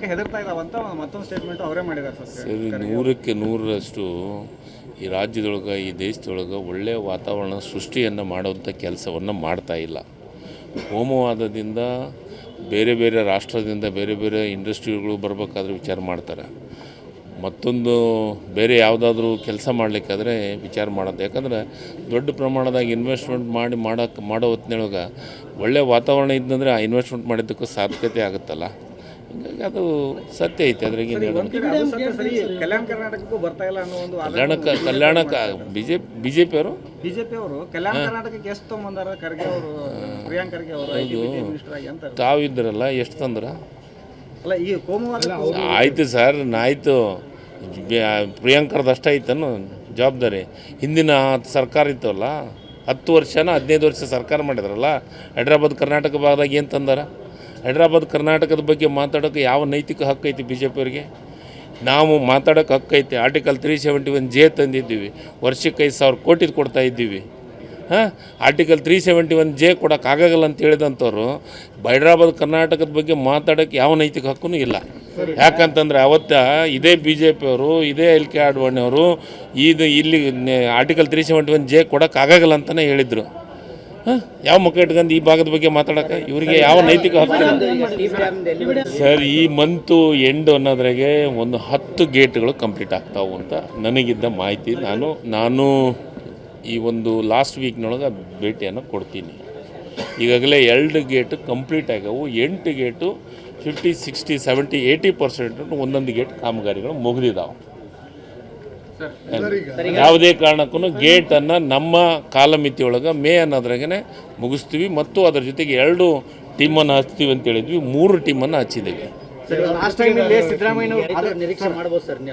ಹೆದರ್ತಾ ಇದಾವಂತ ಮತ್ತೊಂದು ಸ್ಟೇಟ್ಮೆಂಟ್ ಅವರೇ ಮಾಡಿದ್ದಾರೆ ಸರ್. ಸರಿ, 100ಕ್ಕೆ 100ರಷ್ಟು ಈ ರಾಜ್ಯದೊಳಗೆ ಈ ದೇಶದೊಳಗೆ ಒಳ್ಳೆಯ ವಾತಾವರಣ ಸೃಷ್ಟಿಯನ್ನು ಮಾಡುವಂಥ ಕೆಲಸವನ್ನು ಮಾಡ್ತಾ ಇಲ್ಲ. ಕೋಮುವಾದದಿಂದ ಬೇರೆ ಬೇರೆ ರಾಷ್ಟ್ರದಿಂದ ಬೇರೆ ಬೇರೆ ಇಂಡಸ್ಟ್ರಿಗಳು ಬರಬೇಕಾದ್ರೆ ವಿಚಾರ ಮಾಡ್ತಾರೆ. ಮತ್ತೊಂದು ಬೇರೆ ಯಾವುದಾದ್ರೂ ಕೆಲಸ ಮಾಡಲಿಕ್ಕಾದ್ರೆ ವಿಚಾರ ಮಾಡೋದು. ಯಾಕಂದರೆ ದೊಡ್ಡ ಪ್ರಮಾಣದಾಗ ಇನ್ವೆಸ್ಟ್ಮೆಂಟ್ ಮಾಡೋ ಹೊತ್ತಿನೊಳಗೆ ಒಳ್ಳೆಯ ವಾತಾವರಣ ಇದ್ದಂದರೆ ಆ ಇನ್ವೆಸ್ಟ್ಮೆಂಟ್ ಮಾಡಿದ್ದಕ್ಕೂ ಸಾಧ್ಯತೆ ಆಗುತ್ತಲ್ಲ. ಹೀಗಾಗಿ ಅದು ಸತ್ಯ ಐತೆ. ಅದ್ರಾಗ ಕಲ್ಯಾಣ ಕರ್ನಾಟಕಕ್ಕೂ ಬರ್ತಾ ಇಲ್ಲ ಅನ್ನೋ ಒಂದು ಕಲ್ಯಾಣಕ್ಕೆ ಬಿಜೆಪಿ ಅವರು ಕಲ್ಯಾಣ ಕರ್ನಾಟಕಕ್ಕೆ ಎಷ್ಟು ತೊಗೊಂಬಂದಾರ? ಖರ್ಗೆ ಅವರು, ಪ್ರಿಯಾಂಕ್ ಖರ್ಗೆ ಅವರು ಮಿನಿಸ್ಟರ್ ಆಗಿ ಅಂತ ತಾವಿದ್ರಲ್ಲ, ಎಷ್ಟು ತಂದ್ರ? ಅಲ್ಲ, ಈ ಕೋಮುವಾದ ಆಯಿತು ಸರ್, ಆಯಿತು. ಪ್ರಿಯಾಂಕರ್ದು ಅಷ್ಟ ಐತನು ಜವಾಬ್ದಾರಿ. ಹಿಂದಿನ ಸರ್ಕಾರ ಇತ್ತಲ್ಲ, 10 ವರ್ಷನ 15 ವರ್ಷ ಸರ್ಕಾರ ಮಾಡಿದ್ರಲ್ಲ. ಹೈದ್ರಾಬಾದ್ ಕರ್ನಾಟಕ ಭಾಗದಾಗ ಏನು ತಂದಾರ? ಹೈದ್ರಾಬಾದ್ ಕರ್ನಾಟಕದ ಬಗ್ಗೆ ಮಾತಾಡೋಕ್ಕೆ ಯಾವ ನೈತಿಕ ಹಕ್ಕು ಐತಿ ಬಿ ಜೆ ಪಿಯವ್ರಿಗೆ? ನಾವು ಮಾತಾಡೋಕ್ಕೆ ಹಕ್ಕೈತಿ. ಆರ್ಟಿಕಲ್ 371J ತಂದಿದ್ದೀವಿ, ವರ್ಷಕ್ಕೆ 5,000 ಕೋಟಿ ಕೊಡ್ತಾ ಇದ್ದೀವಿ. ಆರ್ಟಿಕಲ್ 371J ಕೊಡೋಕ್ಕಾಗಲ್ಲ ಅಂತ ಹೇಳಿದಂಥವ್ರು ಹೈದ್ರಾಬಾದ್ ಕರ್ನಾಟಕದ ಬಗ್ಗೆ ಮಾತಾಡೋಕ್ಕೆ ಯಾವ ನೈತಿಕ ಹಕ್ಕೂ ಇಲ್ಲ. ಯಾಕಂತಂದರೆ ಅವತ್ತು ಇದೇ ಬಿ ಜೆ ಪಿಯವರು, ಇದೇ LK ಅಡ್ವಾಣಿಯವರು ಇಲ್ಲಿ ಆರ್ಟಿಕಲ್ 371J ಕೊಡೋಕ್ಕಾಗಲ್ಲ ಅಂತಲೇ ಹೇಳಿದರು. ಯಾವ ಮಕ್ಕ ಇಟ್ಕೊಂಡು ಈ ಭಾಗದ ಬಗ್ಗೆ ಮಾತಾಡೋಕ್ಕೆ ಇವರಿಗೆ ಯಾವ ನೈತಿಕ ಹಕ್ಕು? ಸರ್, ಈ ಮಂತು ಎಂಡ್ ಅನ್ನೋದ್ರಾಗೆ ಒಂದು 10 ಗೇಟ್ಗಳು ಕಂಪ್ಲೀಟ್ ಆಗ್ತಾವೆ ಅಂತ ನನಗಿದ್ದ ಮಾಹಿತಿ. ನಾನು ಈ ಒಂದು ಲಾಸ್ಟ್ ವೀಕ್ನೊಳಗೆ ಭೇಟಿಯನ್ನು ಕೊಡ್ತೀನಿ. ಈಗಾಗಲೇ 2 ಗೇಟು ಕಂಪ್ಲೀಟ್ ಆಗ್ಯಾವು. 8 ಗೇಟು 50, 60, 70, 80% ಒಂದೊಂದು ಗೇಟ್ ಕಾಮಗಾರಿಗಳು ಮುಗಿದಿದ್ದಾವೆ. ಯಾವುದೇ ಕಾರಣಕ್ಕೂ ಗೇಟನ್ನು ನಮ್ಮ ಕಾಲಮಿತಿಯೊಳಗೆ ಮೇ ಅನ್ನೋದ್ರಾಗೆ ಮುಗಿಸ್ತೀವಿ. ಮತ್ತು ಅದರ ಜೊತೆಗೆ 2 ಟೀಮನ್ನು ಹಚ್ತೀವಿ ಅಂತೇಳಿದ್ವಿ, 3 ಟೀಮನ್ನು ಹಚ್ಚಿದ್ದೀವಿ.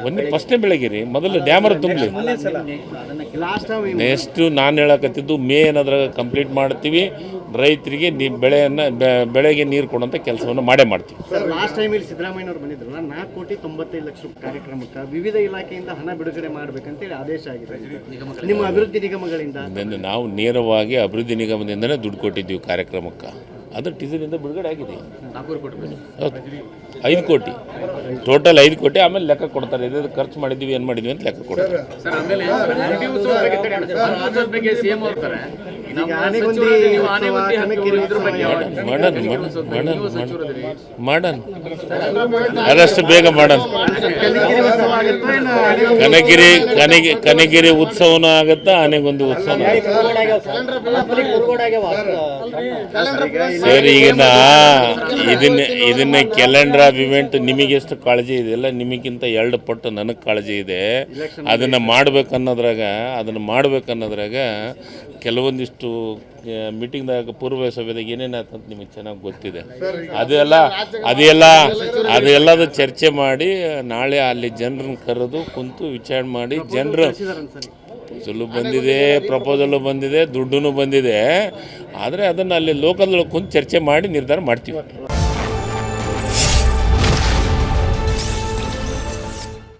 ಒಂದೇ ಫಸ್ಟೇ ಬೆಳಗ್ಗೆ ಮೊದಲು ಡ್ಯಾಮರ್ ತುಂಬಲಿ. ನೆಕ್ಸ್ಟು ನಾನು ಹೇಳಕತ್ತಿದ್ದು ಮೇ ಅನ್ನೋದ್ರಾಗ ಕಂಪ್ಲೀಟ್ ಮಾಡ್ತೀವಿ. ರೈತರಿಗೆ ಬೆಳೆಗೆ ನೀರು ಕೊಡುವಂಥ ಕೆಲಸವನ್ನು ಮಾಡ್ತೀವಿ. ಲಾಸ್ಟ್ ಟೈಮ್ ಇಲ್ಲಿ ಸಿದ್ದರಾಮಯ್ಯನವರು ಬಂದಿದ್ರಲ್ಲ, 4,95,00,000 ಕಾರ್ಯಕ್ರಮಕ್ಕೆ ವಿವಿಧ ಇಲಾಖೆಯಿಂದ ಹಣ ಬಿಡುಗಡೆ ಮಾಡಬೇಕಂತೇಳಿ ಆದೇಶ ಆಗಿದೆ. ನಿಮ್ಮ ಅಭಿವೃದ್ಧಿ ನಿಗಮಗಳಿಂದ ನಾವು ನೇರವಾಗಿ ಅಭಿವೃದ್ಧಿ ನಿಗಮದಿಂದಲೇ ದುಡ್ಡು ಕೊಟ್ಟಿದ್ದೀವಿ ಕಾರ್ಯಕ್ರಮಕ್ಕೆ. ಅದು ಟೀಸರಿಂದ ಬಿಡುಗಡೆ ಆಗಿದೆ. 5 ಕೋಟಿ ಟೋಟಲ್ 5 ಕೋಟಿ. ಆಮೇಲೆ ಲೆಕ್ಕ ಕೊಡ್ತಾರೆ, ಇದು ಖರ್ಚು ಮಾಡಿದ್ದೀವಿ, ಏನು ಮಾಡಿದ್ವಿ ಅಂತ ಲೆಕ್ಕ ಕೊಡ್ತಾರೆ. ಮಾಡೋಣ, ಆದಷ್ಟು ಬೇಗ ಮಾಡೋಣ. ಕನಗಿರಿ ಉತ್ಸವನೂ ಆಗುತ್ತಾ, ಆನೆಗೊಂದಿ ಉತ್ಸವ. ಸರ್, ಈಗ ಇದನ್ನ ಕ್ಯಾಲೆಂಡರ್ ಆಫ್ ಇವೆಂಟ್ ನಿಮಗೆಷ್ಟು ಕಾಳಜಿ ಇದೆಯಲ್ಲ, ನಿಮಗಿಂತ 2 ಪಟ್ಟು ನನಗೆ ಕಾಳಜಿ ಇದೆ. ಅದನ್ನು ಮಾಡ್ಬೇಕನ್ನೋದ್ರಾಗ ಕೆಲವೊಂದಿಷ್ಟು ಮೀಟಿಂಗ್ದಾಗ ಪೂರ್ವ ಸಭೆದಾಗ ಏನೇನಾಯ್ತು ಅಂತ ನಿಮಗೆ ಚೆನ್ನಾಗಿ ಗೊತ್ತಿದೆ. ಅದೆಲ್ಲದು ಚರ್ಚೆ ಮಾಡಿ ನಾಳೆ ಅಲ್ಲಿ ಜನರನ್ನು ಕರೆದು ಕುಂತು ವಿಚಾರಣೆ ಮಾಡಿ, ಜನರು ಪ್ರಪೋಸಲು ಬಂದಿದೆ, ದುಡ್ಡು ಬಂದಿದೆ. ಆದರೆ ಅದನ್ನು ಅಲ್ಲಿ ಲೋಕಲ್ದೊಳಗೆ ಕುಂತು ಚರ್ಚೆ ಮಾಡಿ ನಿರ್ಧಾರ ಮಾಡ್ತೀವಿ.